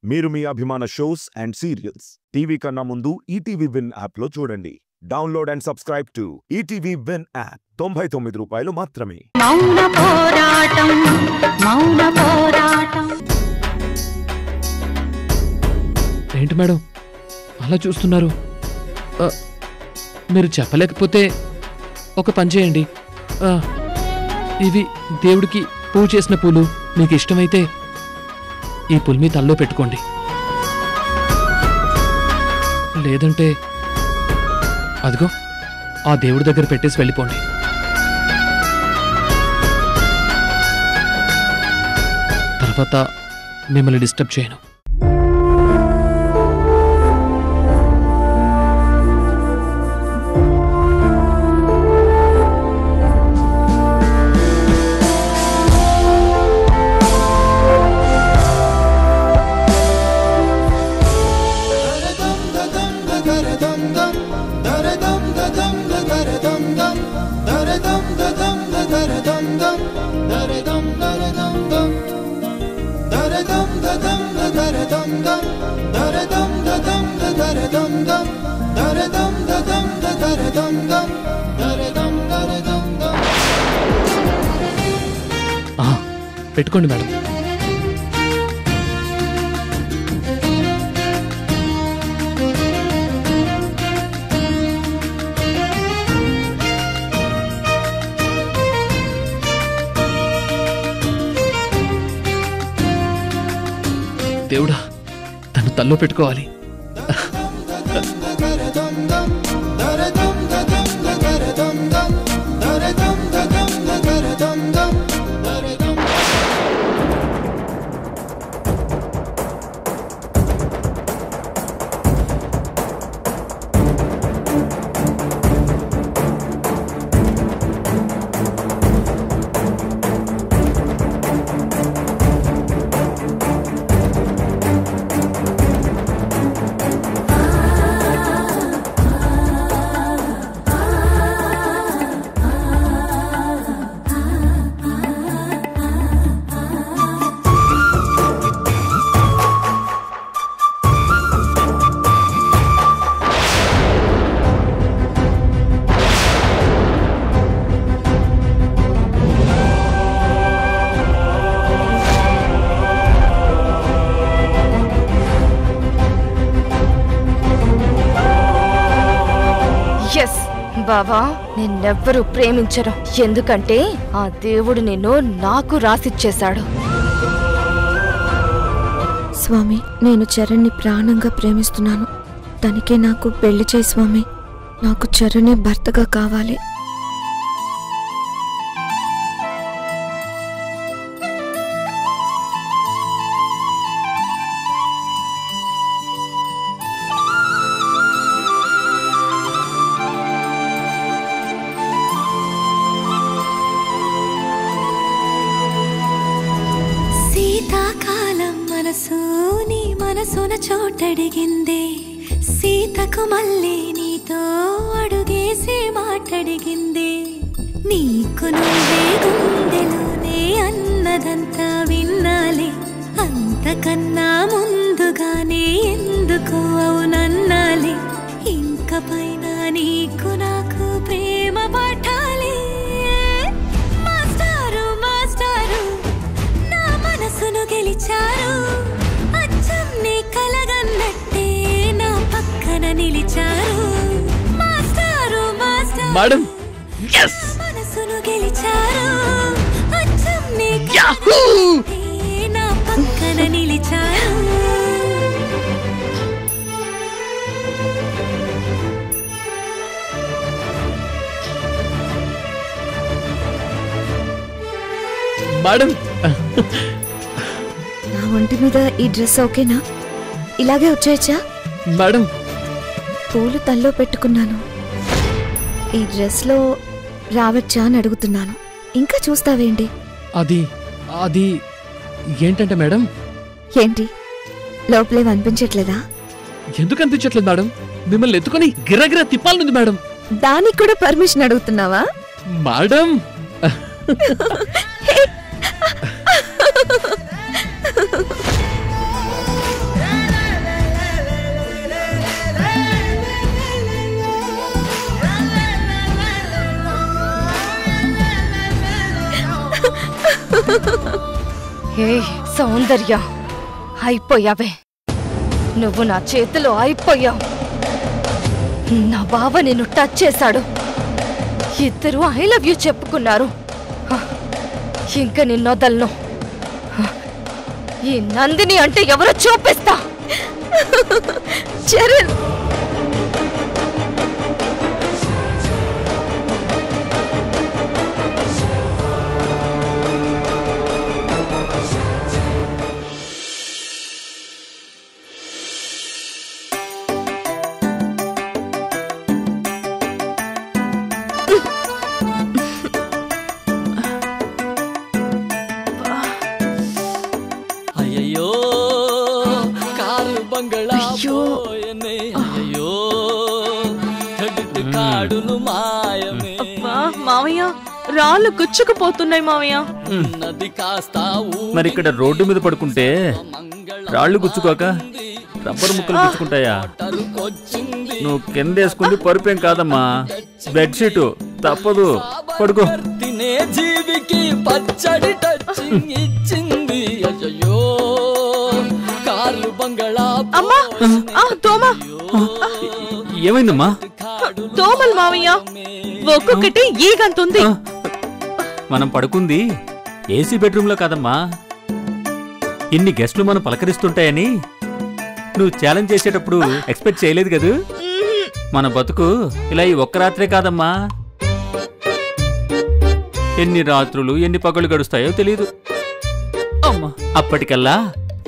మీరు మీ అభిమాన shows and serials TV కన్నా ముందు ఈటీవీ విన్ యాప్ లో చూడండి. Download and subscribe to ETV win app. 99 రూపాయలు మాత్రమే. మౌన పోరాటం మౌన పోరాటం. ఏంటి మేడం అలా చూస్తున్నారు? మీరు చెప్పలేకపోతే ఒక పని చేయండి. ఇవి దేవుడికి పూజ చేసిన పూలు. మీకు ఇష్టమైతే ఈ పూలు మీ తల్లో పెట్టుకోండి. లేదంటే అదిగో ఆ దేవుడి దగ్గర పెట్టేసి వెళ్ళిపోండి. తర్వాత మిమ్మల్ని డిస్టర్బ్ చేయను. పెట్టుకోండి మేడం. దేవుడా తను తల్లో పెట్టుకోవాలి. బావా, నిన్నెవ్వరూ ప్రేమించరు. ఎందుకంటే ఆ దేవుడు నిన్ను నాకు రాసిచ్చేశాడు. స్వామి, నేను చరణ్ని ప్రాణంగా ప్రేమిస్తున్నాను. తనకే నాకు పెళ్లి చేయి స్వామి. నాకు చరణే భర్తగా కావాలి. నీ మనసున చోటడిగిందే, సీతకు మళ్ళీ నీతో అడుగేసి మాటడిగిందే. నీకు నువ్వే గుండెలోనే అన్నదంతా విన్నాలే, అంతకన్నా ముందుగానే ఎందుకు అవునన్నాలే. ఇంక పైన నీకు నాకు ప్రేమ పాఠాలే. మాస్టారు మాస్టారు నా మనసును గెలిచారు. అచ్చం నీ కలగన్నట్టే నా పక్కన నిలిచారు. మాస్టారు మాస్టారు మేడం మనసును గెలిచారు. అచ్చం నీ కలగన్నట్టే నా పక్కన నిలిచారు. మేడం నా ఒంటి మీద ఈ డ్రెస్ ఓకేనా? ఇలాగే వచ్చేయచ్చా? మేడం పూలు తల్లో పెట్టుకున్నాను. ఈ డ్రెస్ లో రావచ్చా అని అడుగుతున్నాను. ఇంకా చూస్తావేంటి? అది అది ఏంటంటే మేడం. ఏంటి లోపలేం అనిపించట్లేదా? ఎందుకు అనిపించట్లేదు మేడం? మిమ్మల్ని ఎత్తుకొని గిరగిర తిప్పాలనుంది మేడం. దానికి కూడా పర్మిషన్ అడుగుతున్నావా మేడం? హే సౌందర్య, అయిపోయావే. నువ్వు నా చేతిలో అయిపోయావు. నా బావ నిన్ను టచ్ చేశాడు. ఇద్దరు ఐ లవ్ యూ చెప్పుకున్నారు. ఇంకా నిన్నొదలను. ఈ నందిని అంటే ఎవరో చూపిస్తా. చరణ్, మావయ్య రాళ్ళు గుచ్చుకుపోతున్నాయి మావయ్య. మరి ఇక్కడ రోడ్డు మీద పడుకుంటే రాళ్ళు గుచ్చుకోక రబ్బర్ ముక్కలు గుచ్చుకుంటాయా? నువ్వు కింద వేసుకుంది పరుపేం కాదమ్మా, బెడ్షీటు. తప్పదు, పడుకో. జీవికి పచ్చడి టచింగ్ ఇచ్చింది. అయ్యో కార్లు బంగళా. అమ్మా, దోమ. ఏమైందమ్మా? దోమలు మావయ్య, ఒక్కొక్కటి ఈగంతుంది. మనం పడుకుంది ఏసీ బెడ్రూమ్ లో కాదమ్మా. ఇన్ని గెస్టులు మనం పలకరిస్తుంటాయని నువ్వు ఛాలెంజ్ చేసేటప్పుడు ఎక్స్పెక్ట్ చేయలేదు కదూ. మన బతుకు ఇలా ఈ ఒక్క రాత్రే కాదమ్మా, ఎన్ని రాత్రులు ఎన్ని పగలు గడుస్తాయో తెలీదు. అమ్మా, అప్పటికల్లా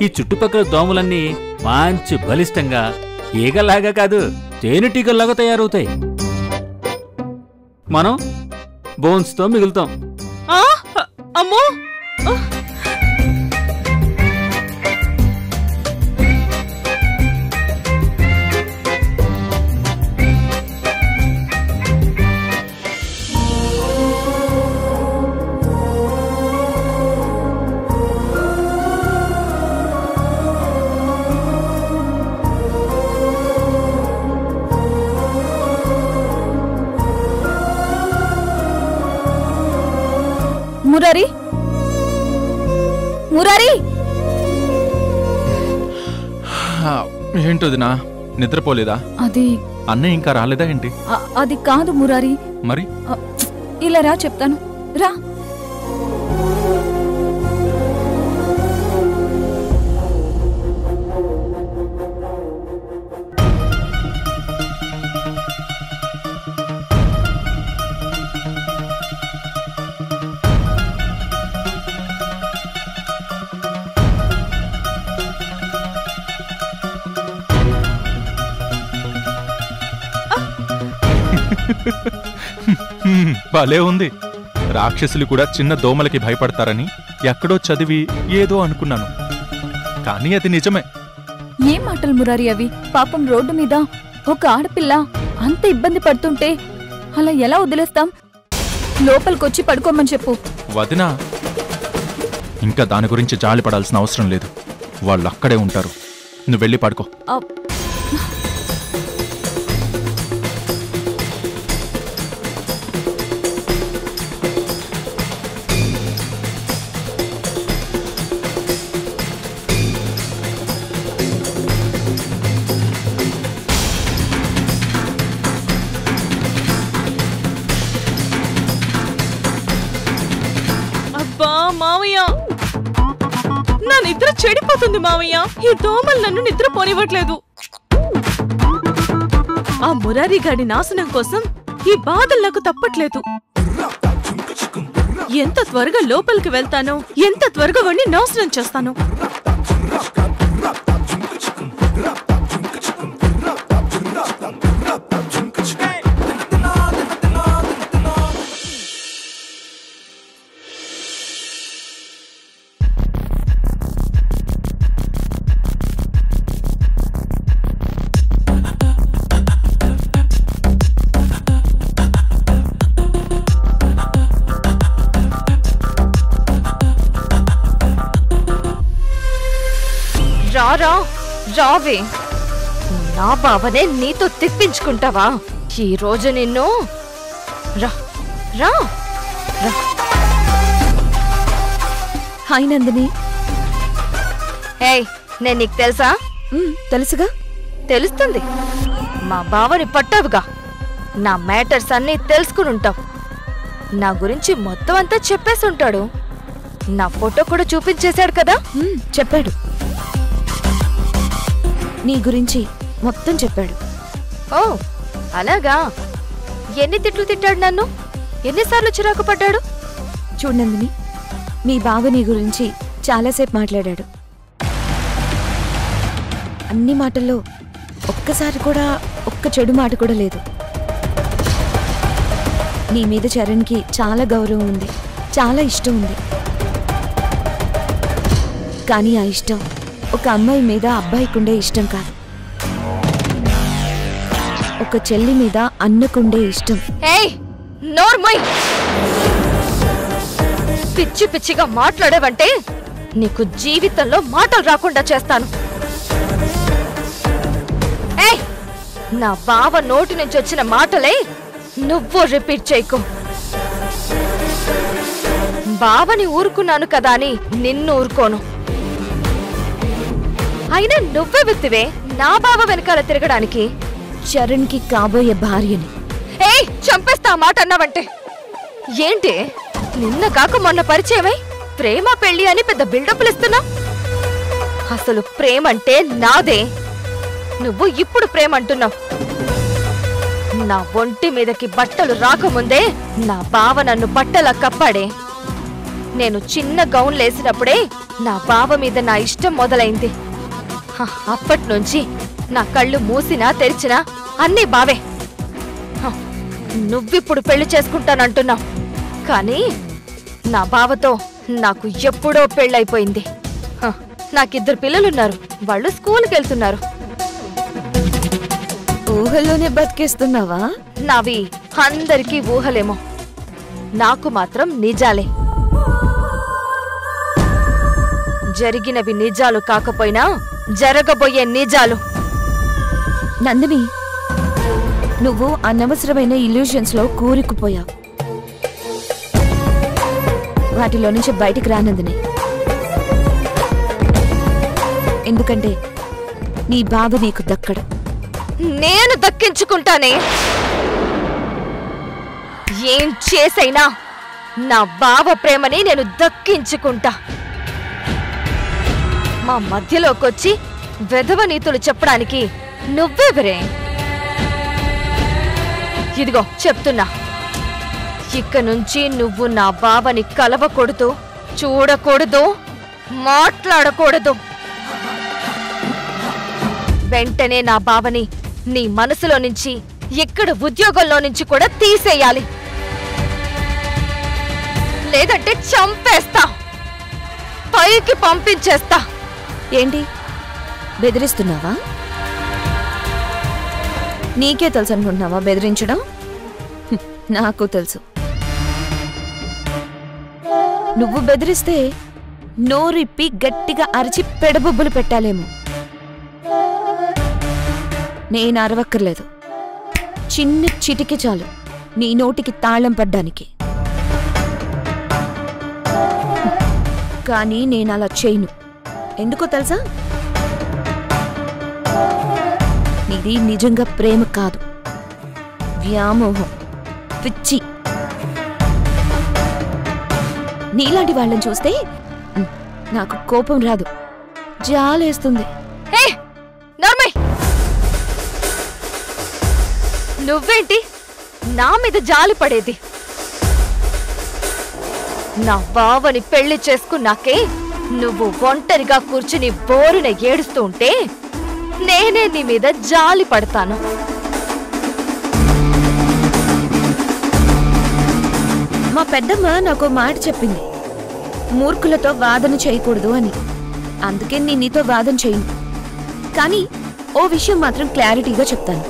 ఈ చుట్టుపక్కల దోమలన్నీ మంచి బలిష్టంగా ఈగల్లాగా కాదు, తేనెటీగల్లాగా తయారవుతాయి. మనం బోన్స్ తో మిగులుతాం. అమ్మో, మురారి, మురారి. ఏంటోదినా, నిద్రపోలేదా? అది అన్నయ్య ఇంకా రాలేదా ఏంటి? అది కాదు మురారి. మరి ఇలా రా, చెప్తాను రా. భలే ఉంది. రాక్షసులు కూడా చిన్న దోమలకి భయపడతారని ఎక్కడో చదివి ఏదో అనుకున్నాను, కానీ అది నిజమే. ఏం మాటలు మురారి అవి? పాపం రోడ్డు మీద ఒక ఆడపిల్ల అంత ఇబ్బంది పడుతుంటే అలా ఎలా వదిలేస్తాం? లోపలికొచ్చి పడుకోమని చెప్పు. వదినా, ఇంకా దాని గురించి జాలి పడాల్సిన అవసరం లేదు. వాళ్ళు అక్కడే ఉంటారు. నువ్వు వెళ్ళి పడుకో. మావయ్య, నా నిద్ర చెడిపోతుంది మావయ్య. ఈ దోమలు నన్ను నిద్ర పోనివ్వట్లేదు. ఆ మురారి గాడి నాశనం కోసం ఈ బాధలు నాకు తప్పట్లేదు. ఎంత త్వరగా లోపలికి వెళ్తానో, ఎంత త్వరగా వాడిని నాశనం చేస్తాను. రారా, రావే. నా బావనే నీతో తిప్పించుకుంటావా? ఈ రోజు నిన్ను రా రా రా. హాయ్ నందిని. ఏయ్, నేను నీకు తెలుసా? తెలుసుగా. తెలుస్తుంది. మా బావని పట్టావుగా. నా మ్యాటర్స్ అన్నీ తెలుసుకుని ఉంటావు. నా గురించి మొత్తం అంతా చెప్పేసి ఉంటాడు. నా ఫోటో కూడా చూపించేశాడు కదా. చెప్పాడు. నీ గురించి మొత్తం చెప్పాడు. ఓ అలాగా. ఎన్ని తిట్లు తిట్టాడు నన్ను? ఎన్నిసార్లు చిరాకు పడ్డాడు? చూడండి, మీ బావ నీ గురించి చాలాసేపు మాట్లాడాడు. అన్ని మాటల్లో ఒక్కసారి కూడా ఒక్క చెడు మాట కూడా లేదు. నీ మీద చరణ్కి చాలా గౌరవం ఉంది, చాలా ఇష్టం ఉంది. కానీ ఆ ఇష్టం ఒక అమ్మాయి మీద అబ్బాయికుండే ఇష్టం కాదు, ఒక చెల్లి మీద అన్నకుండే ఇష్టం. ఏయ్ నోర్మోయ్, పిచ్చి పిచ్చిగా మాట్లాడేవంటే నీకు జీవితంలో మాటలు రాకుండా చేస్తాను. ఏయ్, నా బావ నోటి నుంచి వచ్చిన మాటలే నువ్వు రిపీట్ చేయకు. బావని ఊరుకున్నాను కదా అని నిన్ను ఊరుకోను. అయినా నువ్వే విత్తివే నా బావ వెనకాల తిరగడానికి. చరణ్కి కాబోయే భార్యని. ఏయ్, చంపేస్తా మాట అన్నావంటే. ఏంటి నిన్న కాక మొన్న పరిచయమై ప్రేమ పెళ్లి అని పెద్ద బిల్డప్లు ఇస్తున్నావు? అసలు ప్రేమంటే నాదే. నువ్వు ఇప్పుడు ప్రేమ అంటున్నావు. నా ఒంటి మీదకి బట్టలు రాకముందే నా బావ నన్ను బట్టలా కప్పాడే. నేను చిన్న గౌన్లేసినప్పుడే నా బావ మీద నా ఇష్టం మొదలైంది. అప్పట్నుంచి నా కళ్ళు మూసినా తెరిచినా అన్నీ బావే. నువ్విప్పుడు పెళ్లి చేసుకుంటానంటున్నావు, కానీ నా బావతో నాకు ఎప్పుడో పెళ్ళైపోయింది. నాకిద్దరు పిల్లలున్నారు, వాళ్ళు స్కూల్కి వెళ్తున్నారు. ఊహల్లోనే బతికేస్తున్నావా? నావి అందరికీ ఊహలేమో, నాకు మాత్రం నిజాలే. జరిగినవి నిజాలు కాకపోయినా జరగబోయే నిజాలు. నందిని, నువ్వు అనవసరమైన ఇల్యూషన్స్ లో కూరుకుపోయావు. వాటిలో నుంచి బయటికి రా నందిని. ఎందుకంటే నీ బావ నీకు దక్కడు. నేను దక్కించుకుంటానే. ఏం చేసైనా నా బావ ప్రేమని నేను దక్కించుకుంటా. మా మధ్యలోకొచ్చి వెధవ నీతులు చెప్పడానికి నువ్వెవరే? ఇదిగో చెప్తున్నా, ఇక నుంచి నువ్వు నా బావని కలవకూడదు, చూడకూడదు, మాట్లాడకూడదు. వెంటనే నా బావని నీ మనసులో నుంచి, ఇక్కడ ఉద్యోగంలో నుంచి కూడా తీసేయాలి. లేదంటే చంపేస్తా, పైకి పంపించేస్తా. ఏంటి బెదిరిస్తున్నావా? నీకే తెలుసు అనుకుంటున్నావా బెదిరించడం? నాకు తెలుసు. నువ్వు బెదిరిస్తే నోరిప్పి గట్టిగా అరిచి పెడబొబ్బులు పెట్టాలేమో. నేను అరవక్కర్లేదు. చిన్న చిటికి చాలు నీ నోటికి తాళం పడ్డానికి. కానీ నేను అలా చేయను. ఎందుకో తెలుసా? నీది నిజంగా ప్రేమ కాదు, వ్యామోహం, పిచ్చి. నీలాంటి వాళ్ళని చూస్తే నాకు కోపం రాదు, జాలేస్తుంది. నువ్వేంటి నా మీద జాలి పడేది? నా బావని పెళ్లి చేసుకున్నాకే నువ్వు ఒంటరిగా కూర్చుని బోరున ఏడుస్తూ ఉంటే నేనే నీ మీద జాలి పడతాను. మా పెద్దమ్మ నాకు మాట చెప్పింది, మూర్ఖులతో వాదన చేయకూడదు అని. అందుకే నేను నీతో వాదన చేయను. కానీ ఓ విషయం మాత్రం క్లారిటీగా చెప్తాను.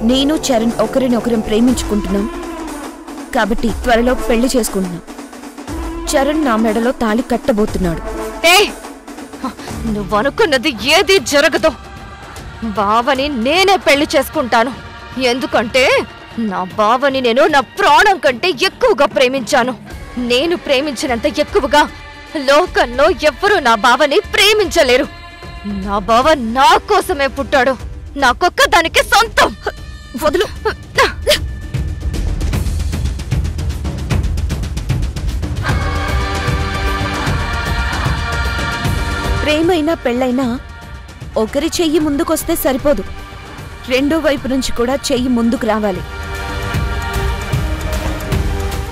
నేను చరణ్ ఒకరినొకరం ప్రేమించుకుంటున్నాం కాబట్టి త్వరలో పెళ్లి చేసుకుంటున్నాం. చరణ్ నా మెడలో తాళి కట్టబోతున్నాడు. నువ్వనుకున్నది ఏది జరగదు. బావని నేనే పెళ్లి చేసుకుంటాను. ఎందుకంటే నా బావని నేను నా ప్రాణం కంటే ఎక్కువగా ప్రేమించాను. నేను ప్రేమించినంత ఎక్కువగా లోకంలో ఎవ్వరూ నా బావని ప్రేమించలేరు. నా బావ నా కోసమే పుట్టాడు. నాకొక్క దానికి సొంతం. వదులు. ప్రేమైనా పెళ్ళైనా ఒకరి చెయ్యి ముందుకొస్తే సరిపోదు, రెండో వైపు నుంచి కూడా చెయ్యి ముందుకు రావాలి.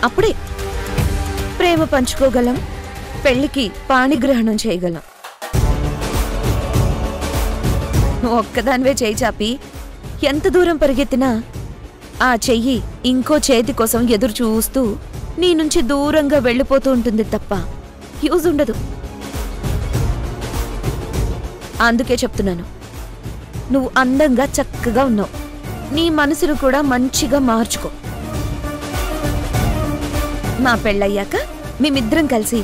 అప్పుడే ప్రేమ పంచుకోగలం, పెళ్లికి పాణిగ్రహణం చేయగలం. ఒక్కదానివే చెయ్యి చాపి ఎంత దూరం పరిగెత్తినా ఆ చెయ్యి ఇంకో చేతి కోసం ఎదురు చూస్తూ నీ నుంచి దూరంగా వెళ్ళిపోతూ ఉంటుంది తప్ప యూజ్ ఉండదు. అందుకే చెప్తున్నాను, నువ్వు అందంగా చక్కగా ఉన్నావు. నీ మనసును కూడా మంచిగా మార్చుకో. మా పెళ్ళయ్యాక మేమిద్దరం కలిసి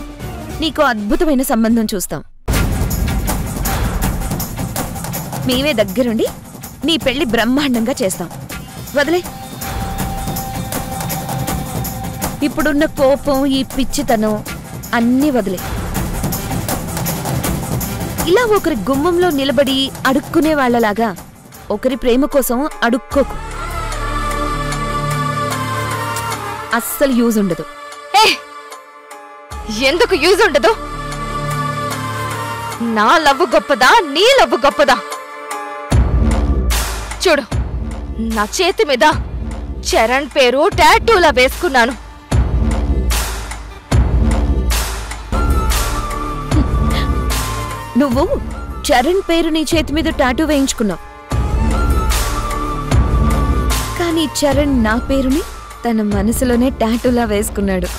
నీకు అద్భుతమైన సంబంధం చూస్తాం. మేమే దగ్గరుండి నీ పెళ్లి బ్రహ్మాండంగా చేస్తాం. వదిలే. ఇప్పుడున్న కోపం, ఈ పిచ్చితనం అన్నీ వదిలే. ఇలా ఒకరి గుమ్మంలో నిలబడి అడుక్కునే వాళ్ళలాగా ఒకరి ప్రేమ కోసం అడుక్కోకు. అస్సలు యూజ్ ఉండదు. ఎందుకు యూజ్ ఉండదు? నా లవ్ గొప్పదా, నీ లవ్ గొప్పదా? చూడు, నా చేతి మీద చరణ్ పేరు టాటూలా వేసుకున్నాను. నువ్వు చరణ్ పేరు నీ చేతి మీద టాటూ వేయించుకున్నావు, కానీ చరణ్ నా పేరుని తన మనసులోనే టాటూలా వేసుకున్నాడు.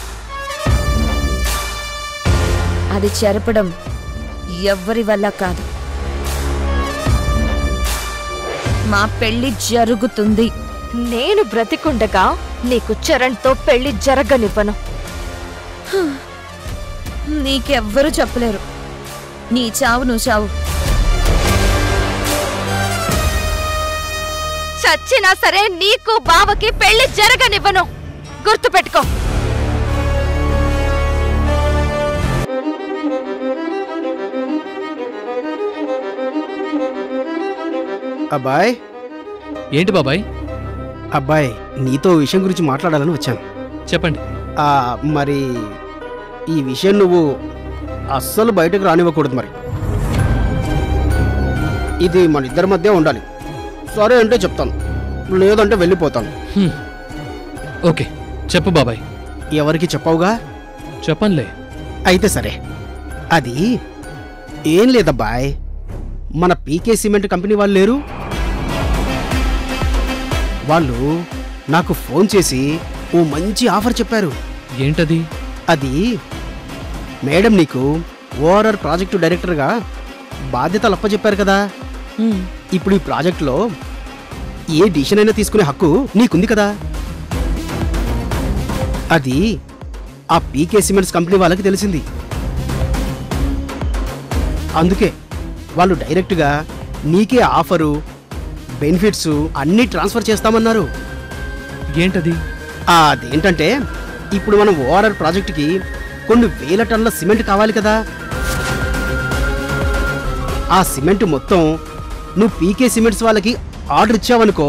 అది చెరపడం ఎవ్వరి వల్ల కాదు. మా పెళ్లి జరుగుతుంది. నేను బ్రతికుండగా నీకు చరణ్తో పెళ్లి జరగనివ్వను. నీకెవ్వరూ చెప్పలేరు. నీ చావు నువ్వు చావు. చచ్చినా సరే నీకు బావకి పెళ్లి జరగనివ్వను. గుర్తుపెట్టుకో. అబ్బాయ్. ఏంటి బాబాయ్? అబ్బాయ్, నీతో విషయం గురించి మాట్లాడాలని వచ్చాను. చెప్పండి. మరి ఈ విషయం నువ్వు అస్సలు బయటకు రానివ్వకూడదు. మరి ఇది మన ఇద్దరి మధ్య ఉండాలి. సరే అంటే చెప్తాను, లేదంటే వెళ్ళిపోతాను. ఓకే, చెప్పు బాబాయ్. ఎవరికి చెప్పవుగా? చెప్పనులే. అయితే సరే. అది ఏం లేదబ్బాయ్, మన పీకే సిమెంట్ కంపెనీ వాళ్ళు లేరు, వాళ్ళు నాకు ఫోన్ చేసి ఓ మంచి ఆఫర్ చెప్పారు. ఏంటది? అది మేడం నీకు ఓఆర్ఆర్ ప్రాజెక్టు డైరెక్టర్గా బాధ్యతలు అప్పచెప్పారు కదా. ఇప్పుడు ఈ ప్రాజెక్టులో ఏ డిసిషన్ అయినా తీసుకునే హక్కు నీకుంది కదా. అది ఆ పీకే సిమెంట్స్ కంపెనీ వాళ్ళకి తెలిసింది. అందుకే వాళ్ళు డైరెక్ట్గా నీకే ఆఫరు, బెనిఫిట్స్ అన్నీ ట్రాన్స్ఫర్ చేస్తామన్నారు. ఏంటది? అదేంటంటే, ఇప్పుడు మనం ఓఆర్ఆర్ ప్రాజెక్టుకి కొన్ని వేల టన్నుల సిమెంట్ కావాలి కదా. ఆ సిమెంట్ మొత్తం నువ్వు పీకే సిమెంట్స్ వాళ్ళకి ఆర్డర్ ఇచ్చావనుకో,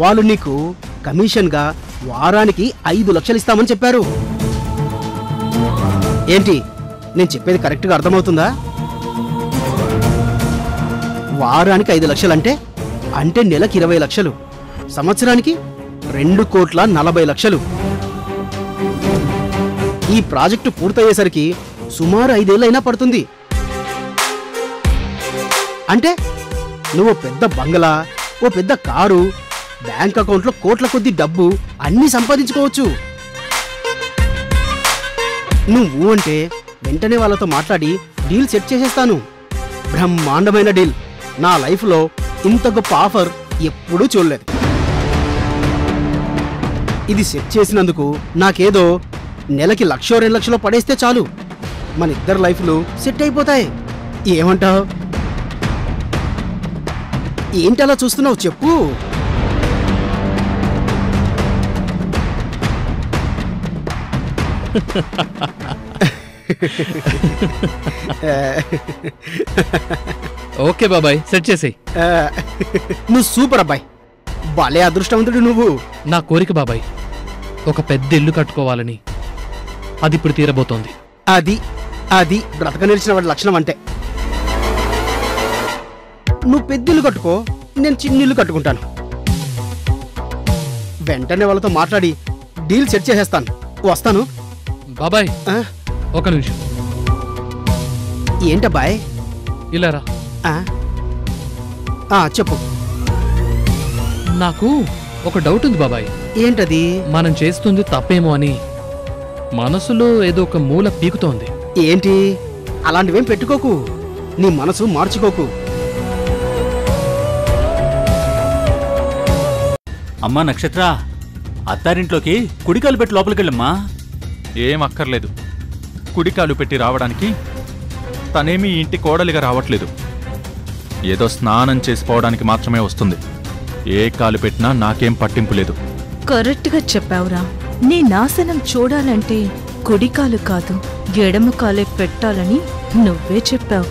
వాళ్ళు నీకు కమిషన్గా వారానికి 5 లక్షలు ఇస్తామని చెప్పారు. ఏంటి, నేను చెప్పేది కరెక్ట్గా అర్థమవుతుందా? వారానికి 5 లక్షలంటే అంటే నెలకి 20 లక్షలు, సంవత్సరానికి 2,40,00,000. ఈ ప్రాజెక్టు పూర్తయ్యేసరికి సుమారు 5 ఏళ్ళైనా పడుతుంది. అంటే నువ్వు పెద్ద బంగళా, ఓ పెద్ద కారు, బ్యాంక్ అకౌంట్లో కోట్ల కొద్ది డబ్బు అన్నీ సంపాదించుకోవచ్చు. నువ్వు అంటే వెంటనే వాళ్ళతో మాట్లాడి డీల్ సెట్ చేసేస్తాను. బ్రహ్మాండమైన డీల్. నా లైఫ్లో ఇంత గొప్ప ఆఫర్ ఎప్పుడూ చూడలేదు. ఇది సెట్ చేసినందుకు నాకేదో నెలకి 1,00,000 2 లక్షలు పడేస్తే చాలు, మన ఇద్దరు లైఫ్లు సెట్ అయిపోతాయి. ఏమంటావు? ఏంటి అలా చూస్తున్నావు చెప్పు. ఓకే బాబాయ్, సెట్ చేసేయ్. నువ్వు సూపర్ అబ్బాయి, భలే అదృష్టవంతుడు నువ్వు. నా కోరిక బాబాయ్, ఒక పెద్ద ఇల్లు కట్టుకోవాలని. అది ఇప్పుడు తీరబోతోంది. అది అది బ్రతక నిలిచిన వాడి లక్షణం అంటే. నువ్వు పెద్ద ఇల్లు కట్టుకో, నేను చిన్న ఇల్లు కట్టుకుంటాను. వెంటనే వాళ్ళతో మాట్లాడి డీల్ సెట్ చేసేస్తాను. వస్తాను బాబాయ్. ఒక నిమిషం. ఏంటబ్బాయ్? ఇలా రా. చెప్పు. నాకు ఒక డౌట్ ఉంది బాబాయ్. ఏంటది? మనం చేస్తుంది తప్పేమో అని మనసులో ఏదో ఒక మూల పీకుతోంది. ఏంటి? అలాంటివేం పెట్టుకోకు, నీ మనసు మార్చుకోకు. అమ్మా నక్షత్ర, అత్తారింట్లోకి కుడికాలు పెట్టి లోపలికెళ్ళమ్మా. ఏం అక్కర్లేదు. కుడికాలు పెట్టి రావడానికి తనేమీ ఇంటి కోడలిగా రావట్లేదు. ఏదో స్నానం చేసిపోవడానికి మాత్రమే వస్తుంది. ఏ కాలు పెట్టినా నాకేం పట్టింపు లేదు. కరెక్ట్గా చెప్పావురా. నీ నాశనం చూడాలంటే కుడికాలు కాదు, ఎడమ కాలే పెట్టాలని నువ్వే చెప్పావు.